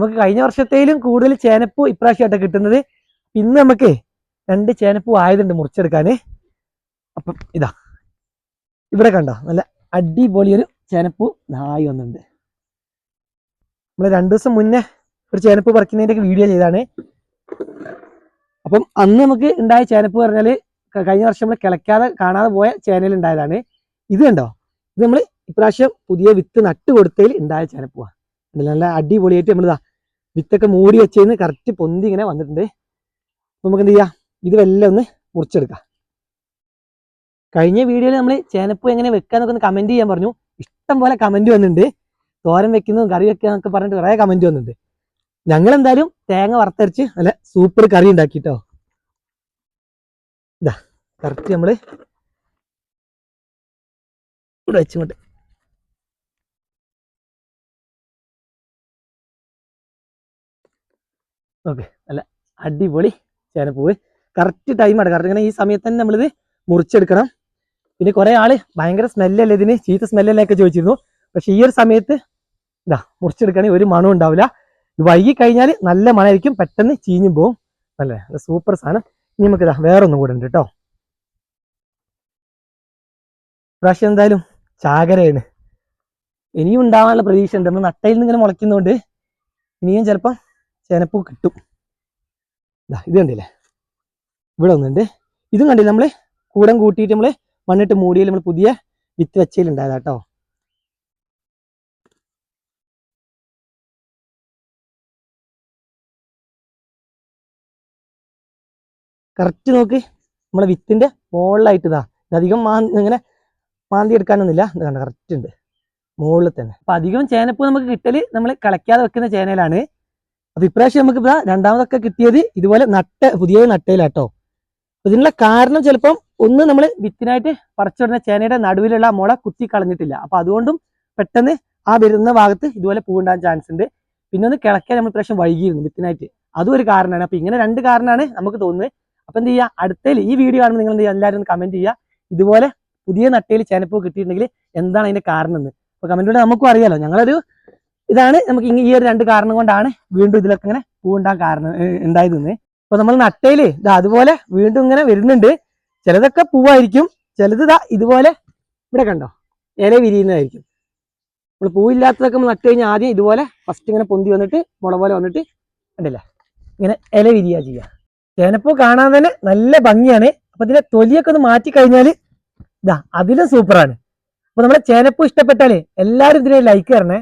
നമുക്ക് കഴിഞ്ഞ വർഷത്തേലും കൂടുതൽ ചേനപ്പൂ ഇപ്രാവശ്യമായിട്ട് കിട്ടുന്നത്. ഇന്ന് നമുക്ക് 2 ചേനപ്പൂ ആയതുണ്ട് മുറിച്ചെടുക്കാന്. അപ്പം ഇതാ ഇവിടെ കണ്ടോ, നല്ല അടിപൊളിയൊരു ചേനപ്പൂ ആയി വന്നിട്ടുണ്ട്. നമ്മൾ 2 ദിവസം മുന്നേ ഒരു ചേനപ്പൂ പറിക്കുന്നതിൻ്റെ വീഡിയോ ചെയ്താണ്. അപ്പം അന്ന് നമുക്ക് ഉണ്ടായ ചേനപ്പൂ പറഞ്ഞാല് കഴിഞ്ഞ വർഷം നമ്മൾ കിളയ്ക്കാതെ കാണാതെ പോയ ചേനയിൽ ഉണ്ടായതാണ്. ഇത് കണ്ടോ, ഇത് നമ്മൾ ഇപ്രാവശ്യം പുതിയ വിത്ത് നട്ട് കൊടുത്തതിൽ ഉണ്ടായ ചേനപ്പൂവാണ്. നല്ല അടിപൊളിയായിട്ട് നമ്മളിതാ വിത്തൊക്കെ മൂടി വെച്ചതിന് കറക്റ്റ് പൊന്തി ഇങ്ങനെ വന്നിട്ടുണ്ട്. അപ്പൊ നമുക്ക് എന്ത് ചെയ്യാം, ഇത് വല്ല ഒന്ന് മുറിച്ചെടുക്കാം. കഴിഞ്ഞ വീഡിയോയിൽ നമ്മൾ ചേനപ്പൂ എങ്ങനെ വെക്കാന്നൊക്കെ ഒന്ന് കമന്റ് ചെയ്യാൻ പറഞ്ഞു. ഇഷ്ടം പോലെ കമന്റ് വന്നിട്ടുണ്ട്. തോരൻ വെക്കുന്നതും കറി വെക്കാന്നൊക്കെ പറഞ്ഞിട്ട് കുറേ കമന്റ് വന്നിട്ടുണ്ട്. ഞങ്ങൾ എന്തായാലും തേങ്ങ വറുത്തരച്ച് നല്ല സൂപ്പർ കറി ഉണ്ടാക്കിട്ടോ. ഇതാ കറക്റ്റ് നമ്മള് ഇവിടെ വെച്ചുകൊണ്ട് ഓക്കെ, നല്ല അടിപൊളി ചേനപ്പൂവ്. കറക്റ്റ് ടൈമാണ്. കറക്റ്റ് ഇങ്ങനെ ഈ സമയത്ത് തന്നെ നമ്മളിത് മുറിച്ചെടുക്കണം. പിന്നെ കുറെ ആള് ഭയങ്കര സ്മെല്ലല്ലേ ഇതിന്, ചീത്ത സ്മെല്ലല്ലേ ഒക്കെ ചോദിച്ചിരുന്നു. പക്ഷെ ഈ ഒരു സമയത്ത് ഇതാ മുറിച്ചെടുക്കുകയാണെങ്കിൽ ഒരു മണം ഉണ്ടാവില്ല. വൈകി കഴിഞ്ഞാൽ നല്ല മണമായിരിക്കും, പെട്ടെന്ന് ചീഞ്ഞും പോവും. നല്ല സൂപ്പർ സാധനം. ഇനി നമുക്ക് ഇതാ വേറൊന്നും കൂടെ ഉണ്ട് കേട്ടോ. പ്രാവശ്യം എന്തായാലും ചാകരയാണ്. ഇനിയും ഉണ്ടാവാനുള്ള പ്രതീക്ഷ ഉണ്ട്. നമ്മൾ നട്ടയിൽ നിന്ന് ഇങ്ങനെ മുളയ്ക്കുന്നതുകൊണ്ട് ഇനിയും ചിലപ്പം ചേനപ്പൂ കിട്ടും. ഇത് കണ്ടില്ലേ, ഇവിടെ ഒന്നുണ്ട്. ഇതും കണ്ടില്ല, നമ്മള് കൂടം കൂട്ടിയിട്ട് നമ്മള് മണ്ണിട്ട് മൂടിയിൽ നമ്മൾ പുതിയ വിത്ത് വെച്ചതിലുണ്ടായതാ കേട്ടോ. കറക്റ്റ് നോക്ക്, നമ്മളെ വിത്തിന്റെ മുകളിലായിട്ട് ഇതാ. ഇതധികം ഇങ്ങനെ മാന്തി എടുക്കാനൊന്നുമില്ല. ഇത് കണ്ട കറക്റ്റ് ഉണ്ട് മുകളിൽ തന്നെ. അപ്പൊ അധികം ചേനപ്പൂ നമുക്ക് കിട്ടല് നമ്മൾ കളയ്ക്കാതെ വെക്കുന്ന ചേനയിലാണ്. അപ്പൊ ഇപ്രാവശ്യം നമുക്ക് ഇതാ രണ്ടാമതൊക്കെ കിട്ടിയത് ഇതുപോലെ പുതിയ നട്ടയിലാട്ടോ. അപ്പൊ ഇതിനുള്ള കാരണം ചിലപ്പം ഒന്ന് നമ്മൾ വിത്തിനായിട്ട് പറിച്ചുവിടുന്ന ചേനയുടെ നടുവിലുള്ള മുള കുത്തി കളഞ്ഞിട്ടില്ല. അപ്പൊ അതുകൊണ്ടും പെട്ടെന്ന് ആ വരുന്ന ഭാഗത്ത് ഇതുപോലെ പൂവുണ്ടാകാൻ ചാൻസ് ഉണ്ട്. പിന്നെ ഒന്ന് കിളക്കാൻ നമ്മൾ ഇപ്രാവശ്യം വൈകിയിരുന്നു വിത്തിനായിട്ട്, അതും ഒരു കാരണമാണ്. അപ്പൊ ഇങ്ങനെ 2 കാരണമാണ് നമുക്ക് തോന്നുന്നത്. അപ്പൊ എന്ത് ചെയ്യുക, അടുത്തതിൽ ഈ വീഡിയോ കാണുമ്പോൾ നിങ്ങൾ എന്ത് ചെയ്യുക, എല്ലാവരും ഒന്ന് കമന്റ് ചെയ്യുക, ഇതുപോലെ പുതിയ നട്ടയിൽ ചേനപ്പൂ കിട്ടിയിട്ടുണ്ടെങ്കിൽ എന്താണ് അതിന്റെ കാരണം എന്ന്. അപ്പൊ കമന്റിലൂടെ നമുക്കും അറിയാലോ. ഞങ്ങളൊരു ഇതാണ് നമുക്ക് ഈ ഒരു 2 കാരണം കൊണ്ടാണ് വീണ്ടും ഇതിലൊക്കെ ഇങ്ങനെ പൂവുണ്ടാകാൻ കാരണം ഉണ്ടായതെന്ന്. അപ്പൊ നമ്മൾ നട്ടയില് ഇതാ അതുപോലെ വീണ്ടും ഇങ്ങനെ വരുന്നുണ്ട്. ചിലതൊക്കെ പൂവായിരിക്കും, ചിലത് ഇതാ ഇതുപോലെ ഇവിടെ കണ്ടോ ഇല വിരിയുന്നതായിരിക്കും. നമ്മൾ പൂവില്ലാത്തതൊക്കെ നമ്മൾ നട്ട് കഴിഞ്ഞാൽ ആദ്യം ഇതുപോലെ ഫസ്റ്റ് ഇങ്ങനെ പൊന്തി വന്നിട്ട് മുള പോലെ വന്നിട്ട് കണ്ടില്ലേ ഇങ്ങനെ ഇല വിരിയാ ചെയ്യുക. ചേനപ്പൂ കാണാൻ തന്നെ നല്ല ഭംഗിയാണ്. അപ്പൊ ഇതിന്റെ തൊലിയൊക്കെ ഒന്ന് മാറ്റി കഴിഞ്ഞാല് ഇതാ അതിലും സൂപ്പറാണ്. അപ്പൊ നമ്മളെ ചേനപ്പൂ ഇഷ്ടപ്പെട്ടാലേ എല്ലാവരും ഇതിനെ ലൈക്ക് തരണേ.